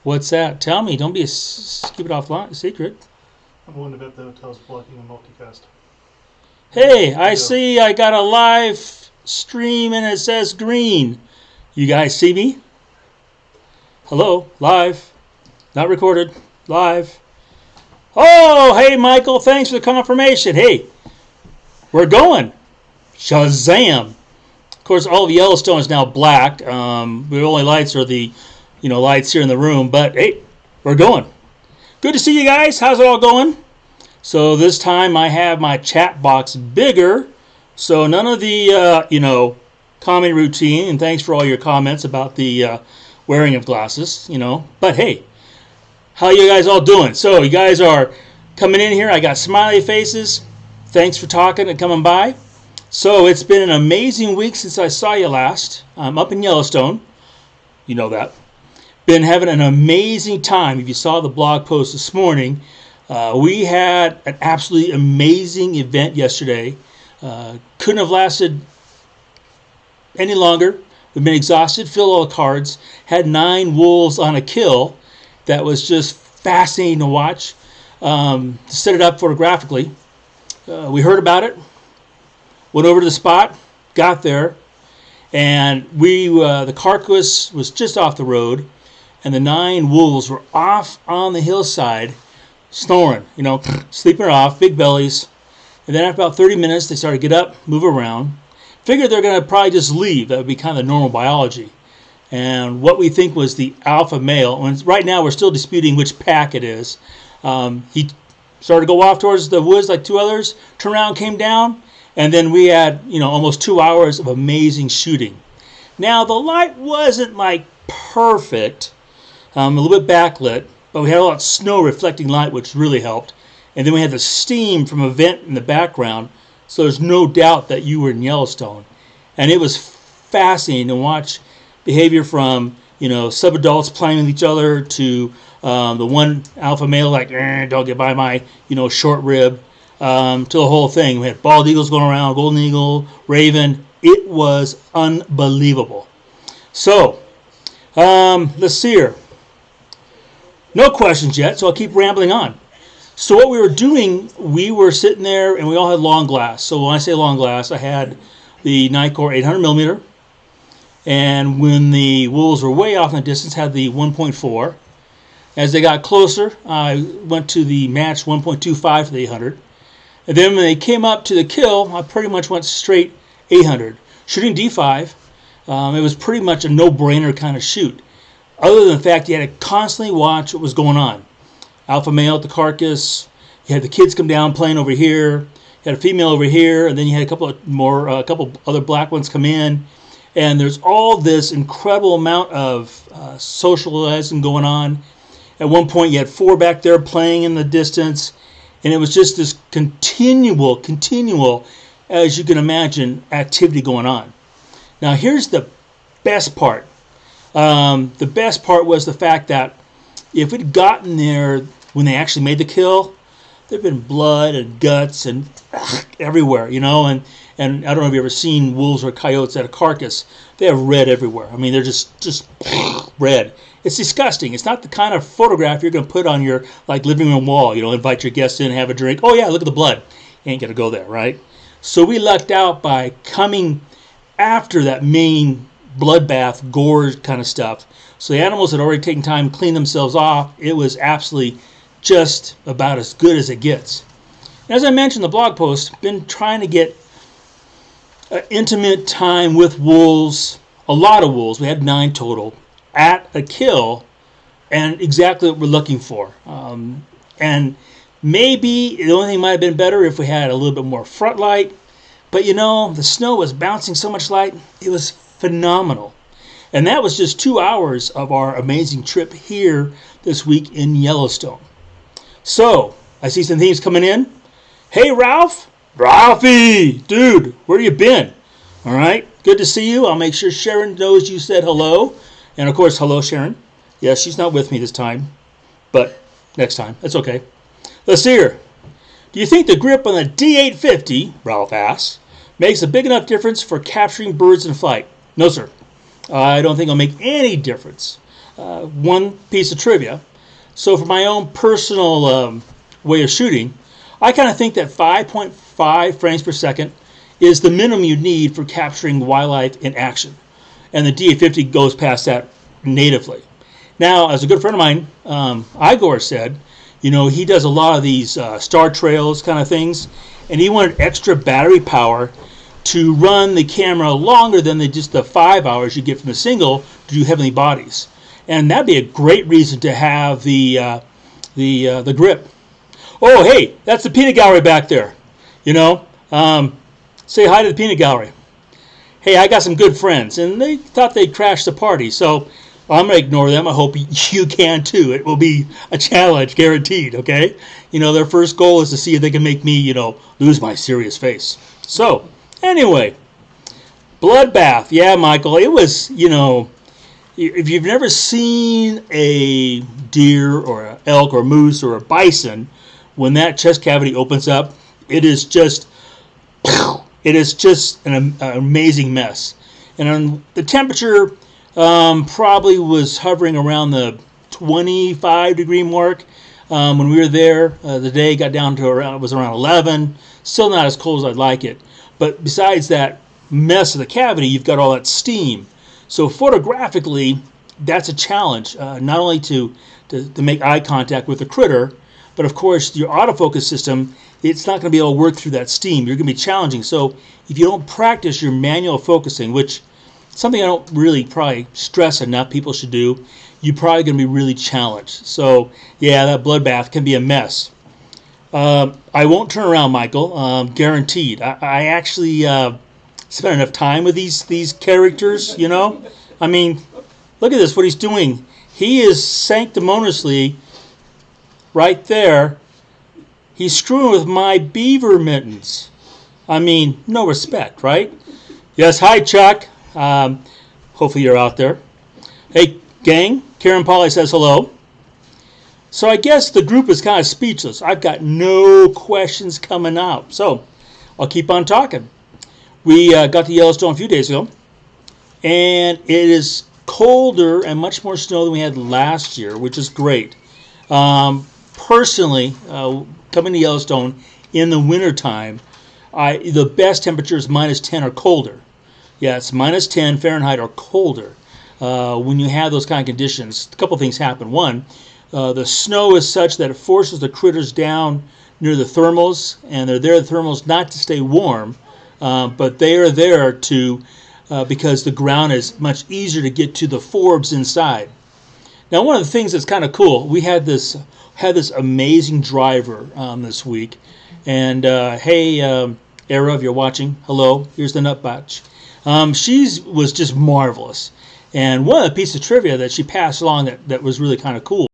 What's that? Tell me. Don't be keep it offline. Secret. I'm willing to bet the hotel's blocking a multicast. Hey, I Bingo. see. I got a live stream and it says green. You guys see me? Hello, live, not recorded, live. Oh, hey, Michael. Thanks for the confirmation. Hey, we're going. Shazam! Of course, all of Yellowstone is now black. The only lights are the, lights here in the room. But hey, we're going. Good to see you guys. How's it all going? So this time I have my chat box bigger. So none of the, comment routine. And thanks for all your comments about the wearing of glasses, But hey, how you guys all doing? So you guys are coming in here. I got smiley faces. Thanks for talking and coming by. So it's been an amazing week since I saw you last. I'm up in Yellowstone. You know that. Been having an amazing time. If you saw the blog post this morning, we had an absolutely amazing event yesterday. Couldn't have lasted any longer. We've been exhausted, filled all the cards, had 9 wolves on a kill. That was just fascinating to watch. To set it up photographically, we heard about it. Went over to the spot, got there, and the carcass was just off the road, and the 9 wolves were off on the hillside, snoring, sleeping it off, big bellies. And then after about 30 minutes, they started to get up, move around. Figured they're going to probably just leave. That would be kind of normal biology. And what we think was the alpha male, and right now we're still disputing which pack it is. He started to go off towards the woods like 2 others, turned around, came down. And then we had, almost 2 hours of amazing shooting. Now, the light wasn't like perfect, a little bit backlit, but we had a lot of snow reflecting light, which really helped. And then we had the steam from a vent in the background, so there's no doubt that you were in Yellowstone. And it was fascinating to watch behavior from, subadults playing with each other to the one alpha male like, don't get by my, short rib. To the whole thing. We had bald eagles going around, golden eagle, raven. It was unbelievable. So, let's see here. No questions yet, so I'll keep rambling on. So what we were doing, we were sitting there, and we all had long glass. So when I say long glass, I had the Nikkor 800 millimeter, and when the wolves were way off in the distance, had the 1.4. As they got closer, I went to the match 1.25 for the 800. And then when they came up to the kill, I pretty much went straight 800. Shooting D5, it was pretty much a no-brainer kind of shoot. Other than the fact you had to constantly watch what was going on. Alpha male at the carcass, you had the kids come down playing over here, you had a female over here, and then you had a couple other black ones come in. And there's all this incredible amount of socializing going on. At one point you had 4 back there playing in the distance. And it was just this continual, as you can imagine, activity going on. Now, here's the best part. The best part was the fact that if we'd gotten there when they actually made the kill, there'd been blood and guts and everywhere, And I don't know if you've ever seen wolves or coyotes at a carcass. They have red everywhere. I mean, they're just red. It's disgusting. It's not the kind of photograph you're going to put on your living room wall. Invite your guests in, have a drink. Oh yeah, look at the blood. You ain't going to go there, right? So we lucked out by coming after that main bloodbath, gore kind of stuff. So the animals had already taken time to clean themselves off. It was absolutely just about as good as it gets. And as I mentioned in the blog post, been trying to get intimate time with wolves, a lot of wolves. We had 9 total. At a kill, and exactly what we're looking for. And maybe the only thing might have been better if we had a little bit more front light. But the snow was bouncing so much light, it was phenomenal. And that was just 2 hours of our amazing trip here this week in Yellowstone. So, I see some things coming in. Hey, Ralph. Ralphie, dude, where you been? All right, good to see you. I'll make sure Sharon knows you said hello. And of course, hello, Sharon. Yes, she's not with me this time, but next time. That's okay. Let's see here. Do you think the grip on the D850, Ralph asks, makes a big enough difference for capturing birds in flight? No, sir. I don't think it'll make any difference. one piece of trivia. So for my own personal way of shooting, I kind of think that 5.5 frames per second is the minimum you need for capturing wildlife in action. And the D850 goes past that natively. Now, as a good friend of mine, Igor said, he does a lot of these star trails kind of things, and he wanted extra battery power to run the camera longer than just the 5 hours you get from the single to do heavenly bodies. And that'd be a great reason to have the grip. Oh, hey, that's the peanut gallery back there. Say hi to the peanut gallery. Hey, I got some good friends, and they thought they'd crash the party, so I'm going to ignore them. I hope you can too. It will be a challenge, guaranteed, okay? Their first goal is to see if they can make me, lose my serious face. So, anyway, bloodbath. Yeah, Michael, it was, if you've never seen a deer or an elk or a moose or a bison, when that chest cavity opens up, it is just an amazing mess. And the temperature probably was hovering around the 25 degree mark. When we were there, the day got down to around 11. Still not as cold as I'd like it. But besides that mess of the cavity, you've got all that steam. So photographically, that's a challenge, not only to make eye contact with the critter, but of course your autofocus system, it's not going to be able to work through that steam. You're going to be challenging. So if you don't practice your manual focusing, which something I don't really probably stress enough people should do, you're probably going to be really challenged. So yeah, that bloodbath can be a mess. I won't turn around, Michael, guaranteed. I actually spent enough time with these characters, I mean, look at this, what he's doing. He is sanctimoniously right there. He's screwing with my beaver mittens. I mean, no respect, right? Yes, hi, Chuck. Hopefully you're out there. Hey, gang, Karen Polly says hello. So I guess the group is kind of speechless. I've got no questions coming out. So I'll keep on talking. We got to Yellowstone a few days ago, and it is colder and much more snow than we had last year, which is great. Personally, coming to Yellowstone in the wintertime, the best temperature is -10 or colder. Yeah, it's -10 Fahrenheit or colder. When you have those kind of conditions, a couple things happen. One, the snow is such that it forces the critters down near the thermals, and they're there, the thermals, not to stay warm, but they are there to because the ground is much easier to get to the forbs inside. Now, one of the things that's kind of cool, we had this amazing driver this week, and hey, Era, if you're watching, hello, here's the Nutbatch. She was just marvelous. And one of the pieces of trivia that she passed along that was really kind of cool,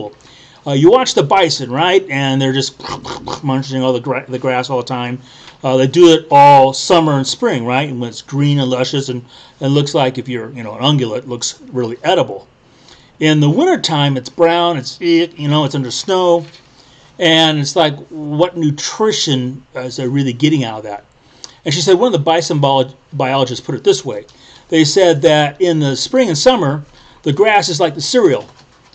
you watch the bison, right? And they're just munching all the grass all the time. They do it all summer and spring, right? And when it's green and luscious and looks like, if you're an ungulate, looks really edible. In the wintertime, it's brown, it's under snow, and it's like, what nutrition is they really getting out of that? And she said one of the bison biologists put it this way. They said that in the spring and summer, the grass is like the cereal.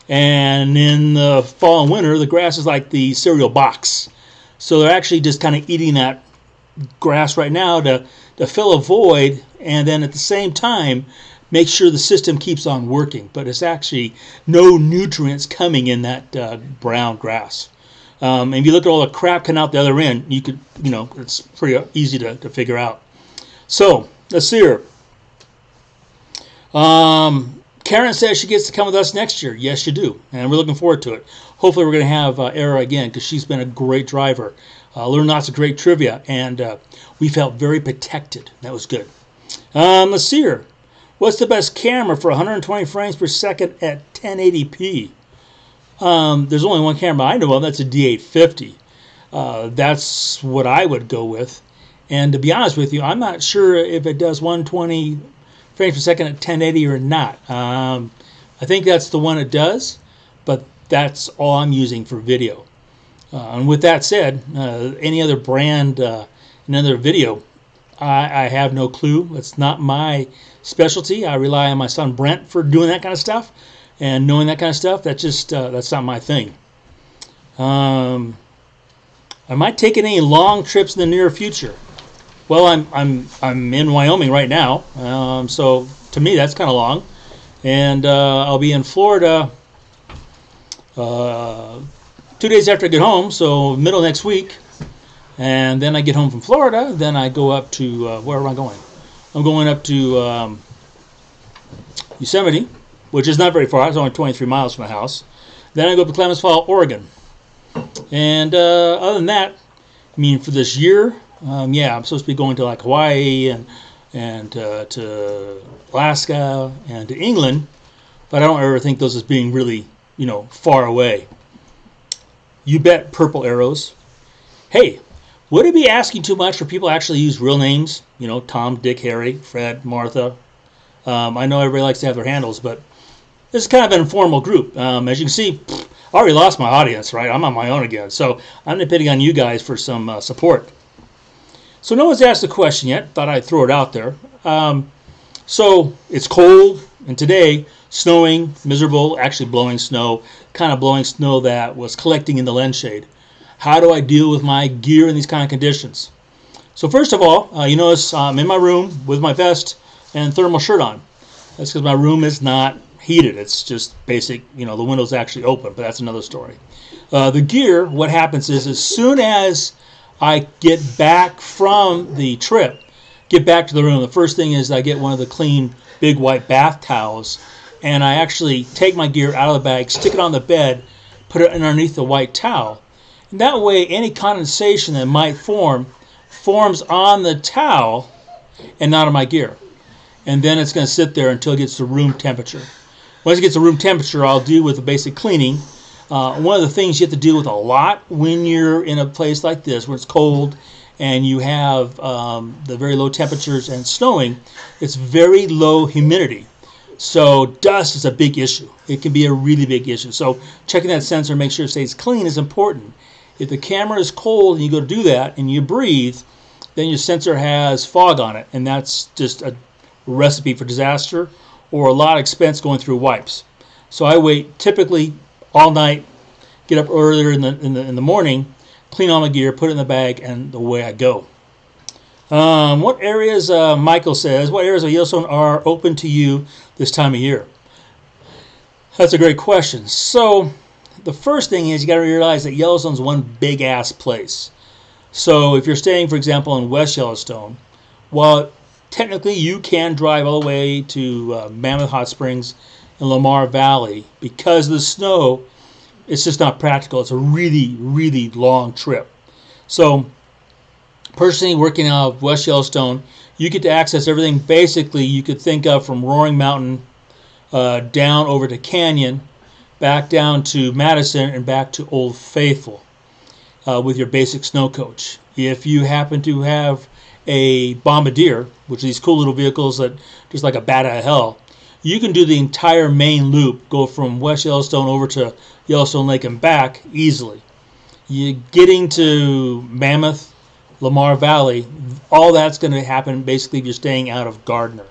And in the fall and winter, the grass is like the cereal box. So they're actually just kind of eating that grass right now to fill a void, and then at the same time, make sure the system keeps on working. But it's actually no nutrients coming in that brown grass. And if you look at all the crap coming out the other end, you could, it's pretty easy to figure out. So, let's see her. Karen says she gets to come with us next year. Yes, you do. And we're looking forward to it. Hopefully we're going to have Era again, because she's been a great driver. Learned lots of great trivia, and we felt very protected. That was good. Let's see her. What's the best camera for 120 frames per second at 1080p? There's only one camera I know of. That's a D850. That's what I would go with. And to be honest with you, I'm not sure if it does 120 frames per second at 1080 or not. I think that's the one it does, but that's all I'm using for video. And with that said, any other brand, another video, I have no clue. It's not my specialty. I rely on my son Brent for doing that kind of stuff. and knowing that kind of stuff, that's not my thing. Am I taking any long trips in the near future? Well, I'm in Wyoming right now, so to me that's kind of long, and I'll be in Florida 2 days after I get home, so middle of next week, and then I get home from Florida. Then I go up to where am I going? I'm going up to Yosemite, which is not very far. It's only 23 miles from my house. Then I go up to Klamath Falls, Oregon. And other than that, I mean, for this year, yeah, I'm supposed to be going to like Hawaii and to Alaska and to England, but I don't ever think those as being really, far away. You bet purple arrows. Hey, would it be asking too much for people to actually use real names? Tom, Dick, Harry, Fred, Martha. I know everybody likes to have their handles, but this is kind of an informal group. As you can see, I already lost my audience, right? I'm on my own again. So I'm depending on you guys for some support. So no one's asked a question yet. Thought I'd throw it out there. So it's cold, and today, snowing, miserable, actually blowing snow, kind of blowing snow that was collecting in the lens shade. How do I deal with my gear in these kind of conditions? So first of all, you notice I'm in my room with my vest and thermal shirt on. That's because my room is not heated. It's just basic, the window's actually open, but that's another story. The gear, what happens is as soon as I get back from the trip, get back to the room, the first thing is I get one of the clean big white bath towels, and I actually take my gear out of the bag, stick it on the bed, put it underneath the white towel. And that way any condensation that might forms on the towel and not on my gear. And then it's going to sit there until it gets to room temperature. Once it gets to room temperature, I'll deal with the basic cleaning. One of the things you have to deal with a lot when you're in a place like this, where it's cold and you have the very low temperatures and snowing, it's very low humidity. So dust is a big issue. It can be a really big issue. So checking that sensor, make sure it stays clean is important. If the camera is cold and you go to do that and you breathe, then your sensor has fog on it, and that's just a recipe for disaster or a lot of expense going through wipes. So I wait typically all night, get up earlier in the morning, clean all my gear, put it in the bag, and away I go. What areas, Michael says, what areas of Yellowstone are open to you this time of year? That's a great question. So the first thing is you got to realize that Yellowstone's one big ass place. So if you're staying, for example, in West Yellowstone, while technically you can drive all the way to Mammoth Hot Springs and Lamar Valley, because of the snow, it's just not practical. It's a really, really long trip. So personally, working out of West Yellowstone, you get to access everything basically you could think of from Roaring Mountain down over to Canyon, back down to Madison, and back to Old Faithful with your basic snow coach. If you happen to have a Bombardier, which are these cool little vehicles that just like a bat out of hell, you can do the entire main loop, go from West Yellowstone over to Yellowstone Lake and back easily. You getting to Mammoth, Lamar Valley, all that's going to happen basically if you're staying out of Gardner.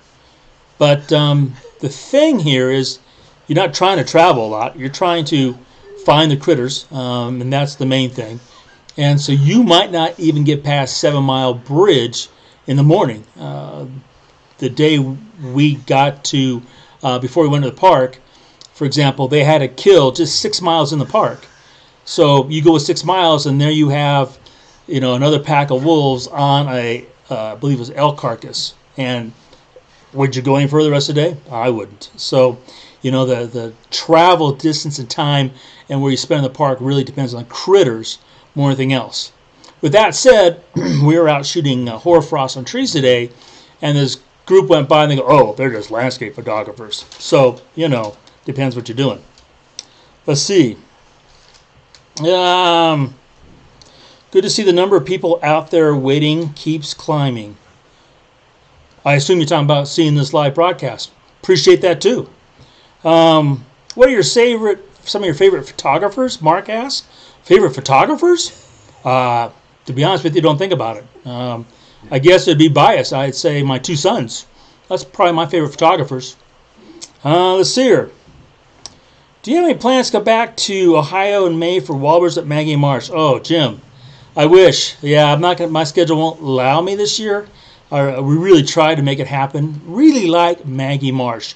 But the thing here is you're not trying to travel a lot. You're trying to find the critters, and that's the main thing. And so you might not even get past 7 Mile Bridge in the morning. The day we got to, before we went to the park, for example, they had a kill just 6 miles in the park. So you go with 6 miles, and there you have, another pack of wolves on I believe it was elk carcass. And would you go any further the rest of the day? I wouldn't. So, the travel distance and time and where you spend in the park really depends on critters more than anything else. With that said, we were out shooting hoarfrost on trees today, and this group went by and they go, oh, they're just landscape photographers. So, depends what you're doing. Let's see. Good to see the number of people out there waiting keeps climbing. I assume you're talking about seeing this live broadcast. Appreciate that too. What are some of your favorite photographers? Mark asked. Favorite photographers? To be honest with you, don't think about it. I guess it'd be biased. I'd say my 2 sons. That's probably my favorite photographers. Let's see here. Do you have any plans to go back to Ohio in May for Walbers at Maggie Marsh? Oh, Jim, I wish. Yeah, I'm not gonna. My schedule won't allow me this year. We really tried to make it happen. Really like Maggie Marsh.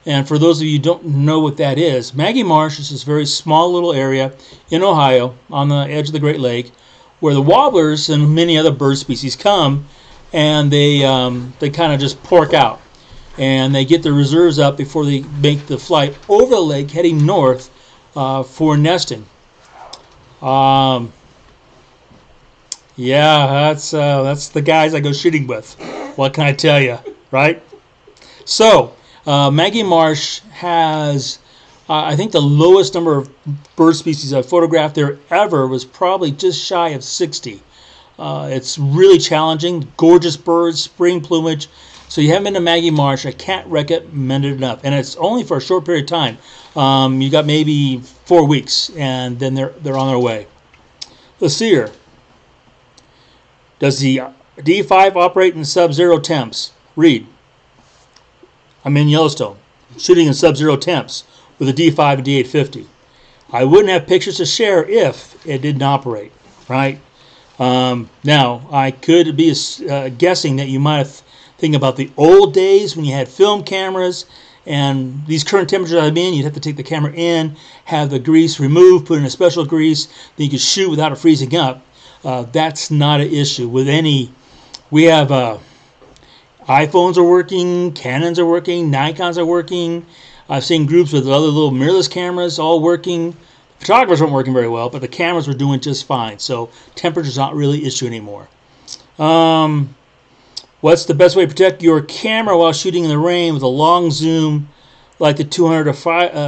And for those of you who don't know what that is, Maggie Marsh is this very small little area in Ohio on the edge of the Great Lake where the warblers and many other bird species come and they kind of just pork out. And they get their reserves up before they make the flight over the lake heading north for nesting. Yeah, that's the guys I go shooting with. What can I tell you, right? So, Maggie Marsh has, I think the lowest number of bird species I've photographed there ever was probably just shy of 60. It's really challenging, gorgeous birds, spring plumage. So you haven't been to Maggie Marsh, I can't recommend it enough. And it's only for a short period of time. You got maybe 4 weeks, and then they're on their way. Let's see here. Does the D5 operate in sub-zero temps? Read. I'm in Yellowstone, shooting in sub-zero temps with a D5 and D850. I wouldn't have pictures to share if it didn't operate, right? Now, I could be guessing that you might have think about the old days when you had film cameras and these current temperatures I'm in, you'd have to take the camera in, have the grease removed, put in a special grease, then you could shoot without it freezing up. That's not an issue with any. We have iPhones are working, Canons are working, Nikons are working. I've seen groups with other little mirrorless cameras all working. Photographers weren't working very well, but the cameras were doing just fine. So temperature's not really an issue anymore. What's the best way to protect your camera while shooting in the rain with a long zoom like the 200 or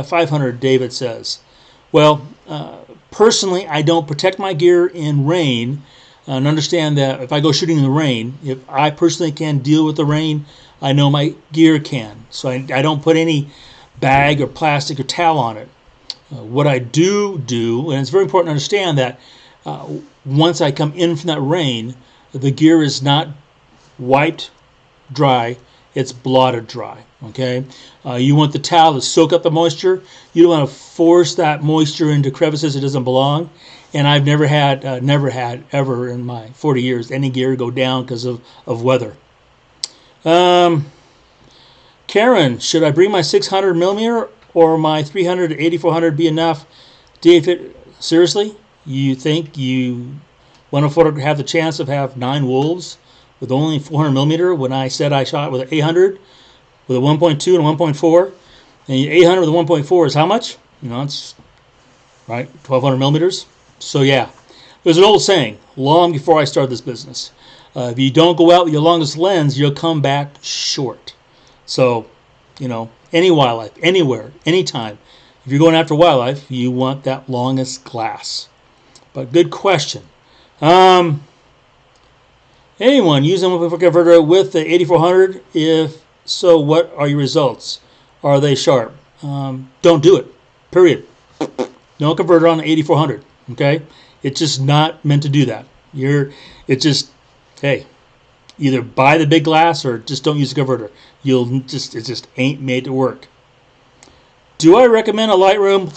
500, David says? Well, personally, I don't protect my gear in rain. And understand that if I go shooting in the rain, if I personally can deal with the rain, I know my gear can. So I don't put any bag or plastic or towel on it. What I do, and it's very important to understand that once I come in from that rain, the gear is not wiped dry, it's blotted dry. Okay, you want the towel to soak up the moisture. You don't want to force that moisture into crevices it doesn't belong. And I've never had ever in my 40 years any gear go down because of weather. Karen, should I bring my 600 millimeter or my 300 to 8400 be enough? David, seriously, you think you want to have the chance of have 9 wolves with only 400 millimeter when I said I shot with an 800 with a 1.2 and a 1.4, and 800 with a 1.4 is how much? You know, it's right 1200 millimeters. So yeah, there's an old saying long before I started this business. If you don't go out with your longest lens, you'll come back short. So, you know, any wildlife, anywhere, anytime, if you're going after wildlife, you want that longest glass. But good question. Anyone using a converter with the 8400? If so, what are your results? Are they sharp? Don't do it. Period. No converter on the 8400. Okay, it's just not meant to do that. It's just, hey, either buy the big glass or just don't use the converter. It just ain't made to work. Do I recommend a Lightroom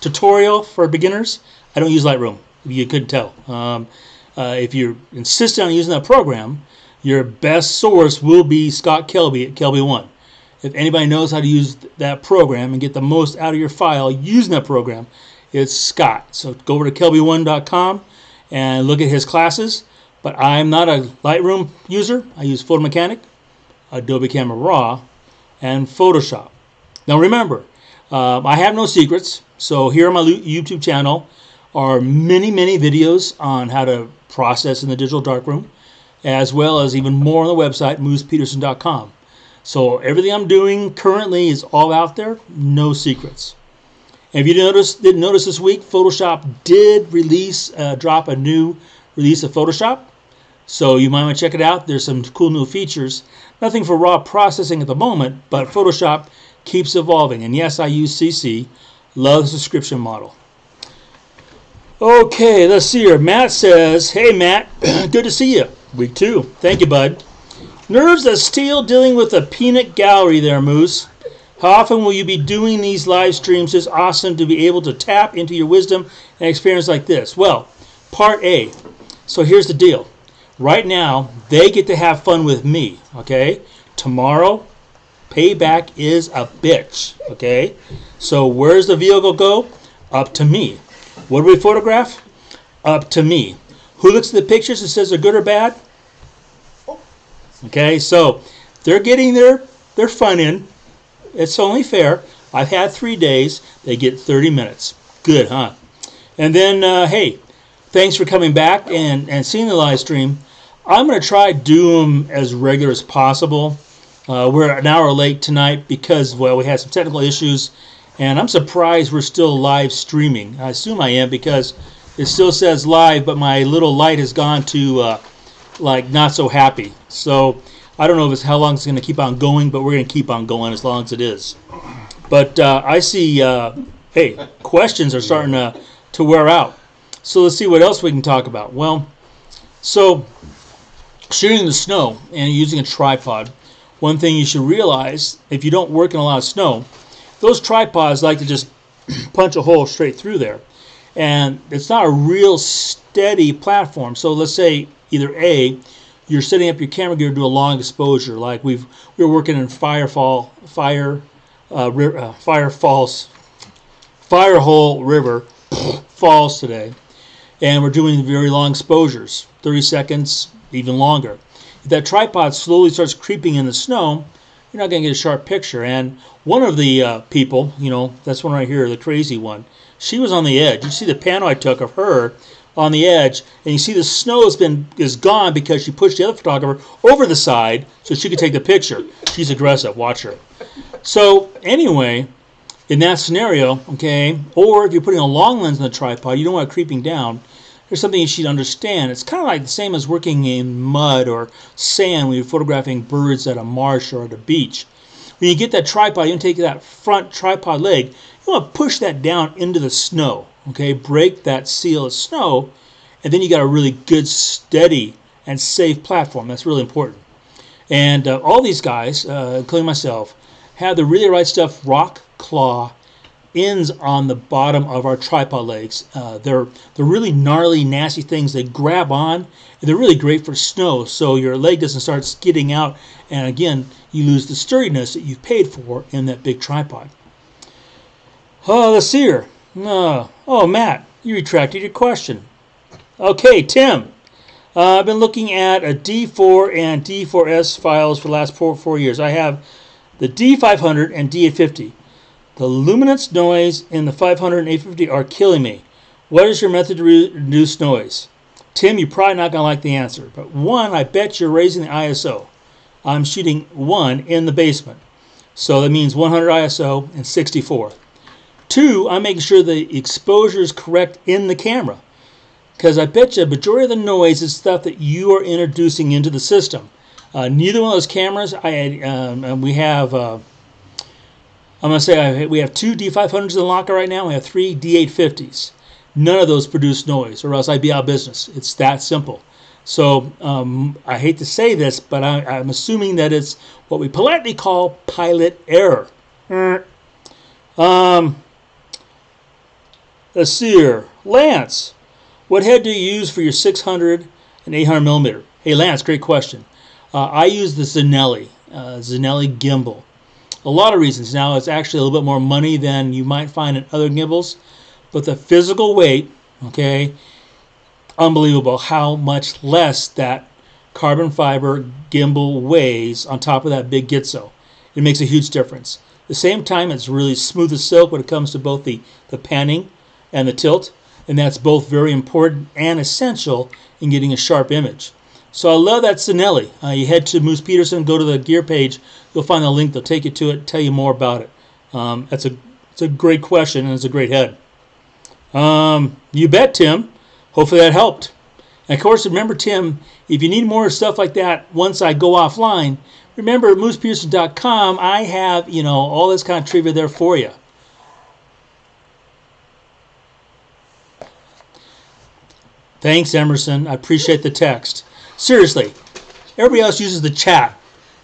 tutorial for beginners? I don't use Lightroom. You couldn't tell. If you're insistent on using that program, your best source will be Scott Kelby at Kelby1. If anybody knows how to use that program and get the most out of your file using that program, it's Scott. So go over to kelby1.com and look at his classes. But I'm not a Lightroom user. I use Photo Mechanic, Adobe Camera Raw, and Photoshop. Now remember, I have no secrets. So here on my YouTube channel are many, many videos on how to process in the digital darkroom, as well as even more on the website, moosepeterson.com. So everything I'm doing currently is all out there, no secrets. And if you didn't notice this week, Photoshop did drop a new release of Photoshop. So you might want to check it out. There's some cool new features. Nothing for raw processing at the moment, but Photoshop keeps evolving. And yes, I use CC. Love the subscription model. Okay, let's see here. Matt says, hey Matt, good to see you. Week 2. Thank you, bud. Nerves of steel dealing with a peanut gallery there, Moose. How often will you be doing these live streams? It's awesome to be able to tap into your wisdom and experience like this. Well, part A. So here's the deal. Right now, they get to have fun with me, okay? Tomorrow, payback is a bitch, okay? So where's the vehicle go? Up to me. What do we photograph? Up to me. Who looks at the pictures and says they're good or bad? Okay, so they're getting their fun in. It's only fair. I've had 3 days. They get 30 minutes. Good, huh? And then, hey, thanks for coming back and seeing the live stream. I'm going to try to do them as regular as possible. We're an hour late tonight because, well, we had some technical issues. And I'm surprised we're still live streaming. I assume I am because it still says live, but my little light has gone to, like, not so happy. So I don't know if it's how long it's going to keep on going, but we're going to keep on going as long as it is. But I see, hey, questions are starting to wear out. So let's see what else we can talk about. Well, so shooting the snow and using a tripod, one thing you should realize, if you don't work in a lot of snow, those tripods like to just punch a hole straight through there. And it's not a real steady platform. So let's say either A, you're setting up your camera gear to do a long exposure, like we were working in Fire Hole River Falls today, and we're doing very long exposures, 30 seconds, even longer. If that tripod slowly starts creeping in the snow, you're not going to get a sharp picture. And one of the people, that's one right here, the crazy one, she was on the edge. You see the panel I took of her on the edge, and you see the snow is gone because she pushed the other photographer over the side so she could take the picture. She's aggressive. Watch her. So anyway, in that scenario, okay, or if you're putting a long lens on the tripod, you don't want it creeping down. There's something you should understand. It's kind of like the same as working in mud or sand when you're photographing birds at a marsh or at a beach. When you get that tripod, you take that front tripod leg, you want to push that down into the snow. Okay, break that seal of snow, and then you got a really good, steady, and safe platform. That's really important. And all these guys, including myself, have the really right stuff rock claw ends on the bottom of our tripod legs. They're really gnarly, nasty things. They grab on, and they're really great for snow, so your leg doesn't start skidding out, and again, you lose the sturdiness that you've paid for in that big tripod. Oh, let's see here. Oh, Matt, you retracted your question. Okay, Tim. I've been looking at a D4 and D4S files for the last four years. I have the D500 and D850. The luminance noise in the 500 and 850 are killing me. What is your method to reduce noise? Tim, you're probably not going to like the answer. But one, I bet you're raising the ISO. I'm shooting one in the basement. So that means 100 ISO and 64. Two, I'm making sure the exposure is correct in the camera. Because I bet you a majority of the noise is stuff that you are introducing into the system. Neither one of those cameras, we have, I'm going to say we have two D500s in the locker right now. We have three D850s. None of those produce noise, or else I'd be out of business. It's that simple. So I hate to say this, but I'm assuming that it's what we politely call pilot error. Let's see here. Lance, what head do you use for your 600 and 800 millimeter? Hey, Lance, great question. I use the Zinelli gimbal. A lot of reasons. Now, it's actually a little bit more money than you might find in other gimbals, but the physical weight, okay, unbelievable how much less that carbon fiber gimbal weighs on top of that big Gitzo. It makes a huge difference. At the same time, it's really smooth as silk when it comes to both the panning and the tilt, and that's both very important and essential in getting a sharp image. So I love that Zinelli. You head to Moose Peterson, go to the gear page, you'll find the link, they'll take you to it, tell you more about it. It's a great question, and it's a great head. You bet, Tim. Hopefully that helped. And of course, remember, Tim, if you need more stuff like that once I go offline, remember moosepeterson.com, I have, all this kind of trivia there for you. Thanks, Emerson. I appreciate the text. Seriously, everybody else uses the chat.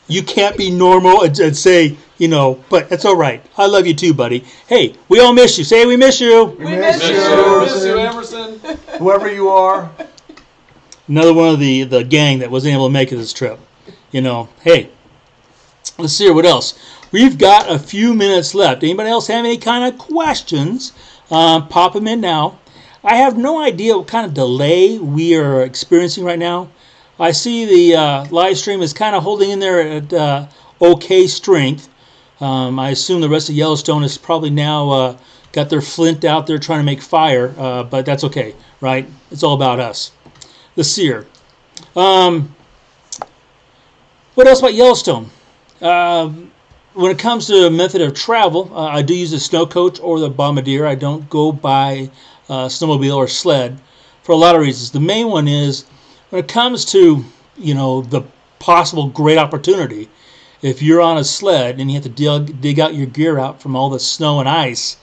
You can't be normal and say, But it's all right. I love you too, buddy. Hey, we all miss you. Say we miss you. We miss you. Miss you, Emerson. Whoever you are. Another one of the gang that wasn't able to make it this trip. Hey, let's see here. What else? We've got a few minutes left. Anybody else have any kind of questions? Pop them in now. I have no idea what kind of delay we are experiencing right now. I see the live stream is kind of holding in there at okay strength. I assume the rest of Yellowstone is probably now got their flint out there trying to make fire, but that's okay, right? It's all about us. Let's see here. What else about Yellowstone? When it comes to a method of travel, I do use the snow coach or the bombardier. I don't go by snowmobile or sled for a lot of reasons. The main one is when it comes to the possible great opportunity. If you're on a sled and you have to dig out your gear out from all the snow and ice,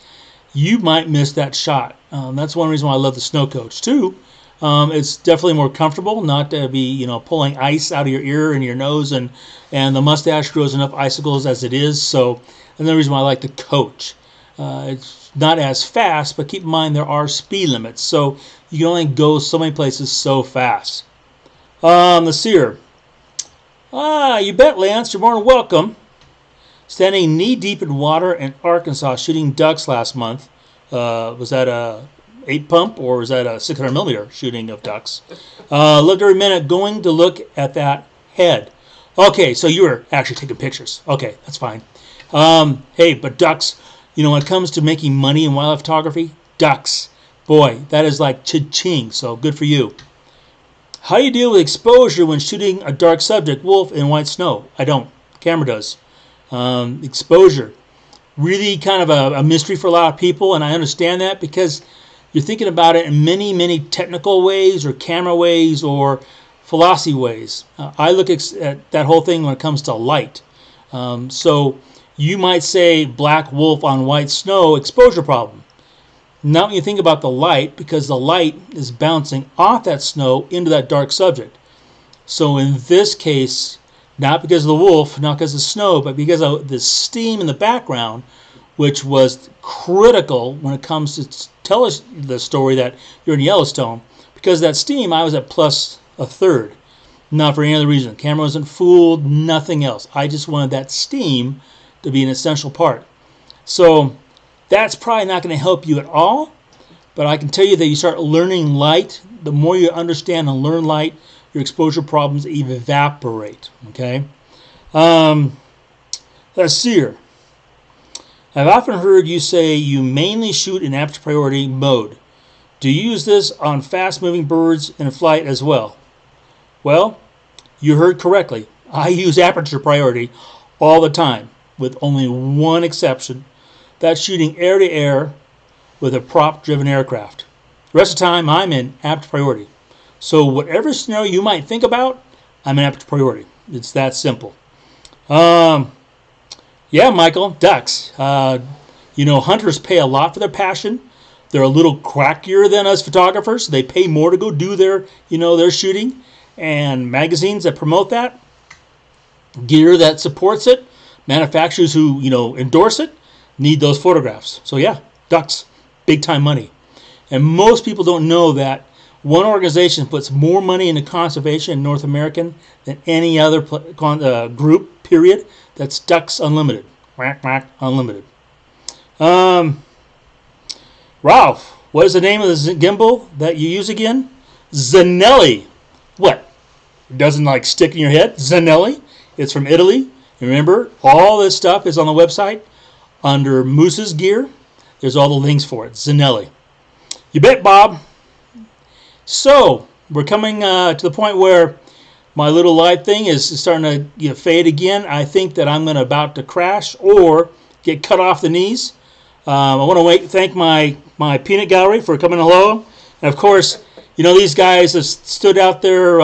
you might miss that shot. That's one reason why I love the snow coach. Two, it's definitely more comfortable not to be pulling ice out of your ear and your nose, and the mustache grows enough icicles as it is. So another reason why I like the coach. It's not as fast, but keep in mind there are speed limits, so you can only go so many places so fast. Let's see here. You bet, Lance. You're more than welcome. Standing knee-deep in water in Arkansas shooting ducks last month. Was that a 8-pump or was that a 600mm shooting of ducks? Looked every minute going to look at that head. Okay, so you were actually taking pictures. Okay, that's fine. Hey, but ducks, when it comes to making money in wildlife photography, ducks, boy, that is like cha-ching, so good for you. How do you deal with exposure when shooting a dark subject, wolf in white snow? I don't. Camera does. Exposure. Really kind of a mystery for a lot of people, and I understand that because you're thinking about it in many, many technical ways or camera ways or philosophy ways. I look at that whole thing when it comes to light. So you might say black wolf on white snow, exposure problem. Not when you think about the light, because the light is bouncing off that snow into that dark subject. So in this case, not because of the wolf, not because of the snow, but because of the steam in the background, which was critical when it comes to tell us the story that you're in Yellowstone. Because of that steam, I was at plus a third. Not for any other reason. The camera wasn't fooled, nothing else. I just wanted that steam to be an essential part. So that's probably not going to help you at all, but I can tell you that you start learning light. The more you understand and learn light, your exposure problems evaporate. Okay? Let's see here. I've often heard you say you mainly shoot in aperture priority mode. Do you use this on fast-moving birds in flight as well? Well, you heard correctly. I use aperture priority all the time, with only one exception. That's shooting air-to-air with a prop-driven aircraft. The rest of the time, I'm in aperture priority. So whatever scenario you might think about, I'm in aperture priority. It's that simple. Yeah, Michael, ducks. Hunters pay a lot for their passion. They're a little crackier than us photographers. They pay more to go do their shooting. And magazines that promote that, gear that supports it, manufacturers who, endorse it, need those photographs. So yeah, ducks, big time money. And most people don't know that one organization puts more money into conservation in North American than any other group, period. That's Ducks Unlimited. Unlimited. Ralph, what is the name of the gimbal that you use again? Zanelli. What? It doesn't stick in your head? Zanelli. It's from Italy. And remember, all this stuff is on the website under Moose's gear. There's all the links for it. Zanelli. You bet, Bob. So, we're coming to the point where my little live thing is starting to fade again. I think that I'm about to crash or get cut off the knees. I want to thank my peanut gallery for coming along. And of course, these guys have stood out there,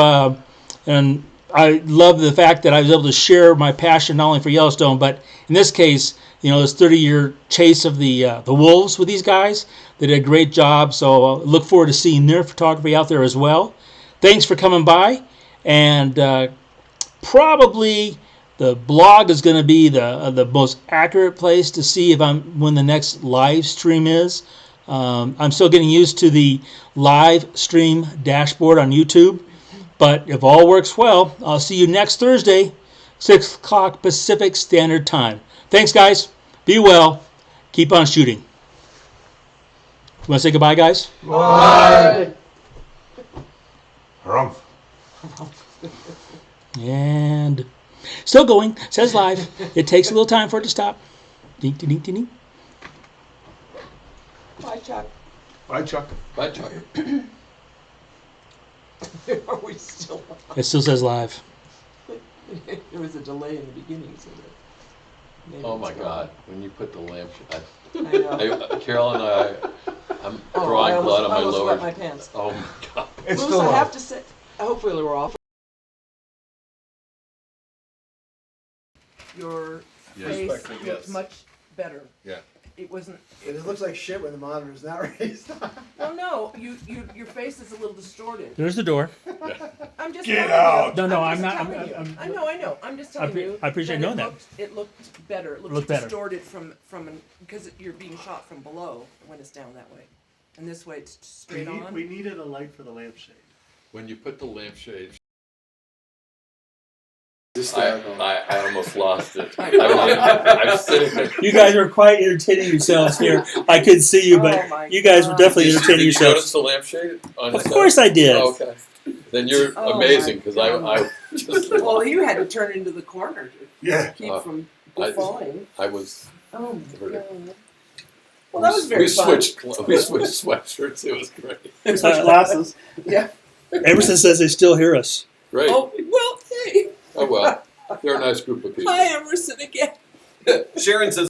and I love the fact that I was able to share my passion not only for Yellowstone, but in this case, this 30-year chase of the wolves with these guys. They did a great job, so I look forward to seeing their photography out there as well. Thanks for coming by, and probably The blog is going to be the most accurate place to see if when the next live stream is. I'm still getting used to the live stream dashboard on YouTube, but if all works well, I'll see you next Thursday, 6 o'clock Pacific Standard Time. Thanks, guys. Be well. Keep on shooting. You want to say goodbye, guys? Bye. Harumph. And still going. Says live. It takes a little time for it to stop. Ding, ding, ding, ding. Bye, Chuck. Bye, Chuck. Bye, Chuck. Are we still It still says live. There was a delay in the beginning, so that maybe Oh it's my gone. God! When you put the lamp, I know. Carol and I'm Oh, drawing I blood on my almost lower. wet my pants. Oh my God! It's Moose, still I on. have to say, hopefully we're off. Your face Respectfully, looked yes. much better. Yeah. It wasn't. It looks like shit when the monitor's not raised. Well, no, your face is a little distorted. There's the door. I'm just Get telling out. you. No, I'm I'm just not- telling I'm- you. I'm- I know. I'm just telling you. I appreciate that knowing that. It looked better. It looked Looked better. distorted because you're being shot from below when it's down that way, and this way it's straight on. We needed a light for the lampshade. When you put the lampshade, Hysterical. I almost lost it. I'm sitting there. You guys were quite entertaining yourselves here. I couldn't see you, Oh but my you guys were God. definitely Did entertaining you yourselves. notice the lampshade? On Of the course side? I did. Oh, okay. Then you're Oh amazing my because God. I just Well, you had to turn into the corner to Yeah. keep from I- falling. I was. Oh my Very- God. Well, that was very we fun. switched sweatshirts. It was great. Switch glasses. Yeah. Emerson says they still hear us. Great. Oh well, hey. Oh well, they're a nice group of people. Hi, Emerson again. Sharon says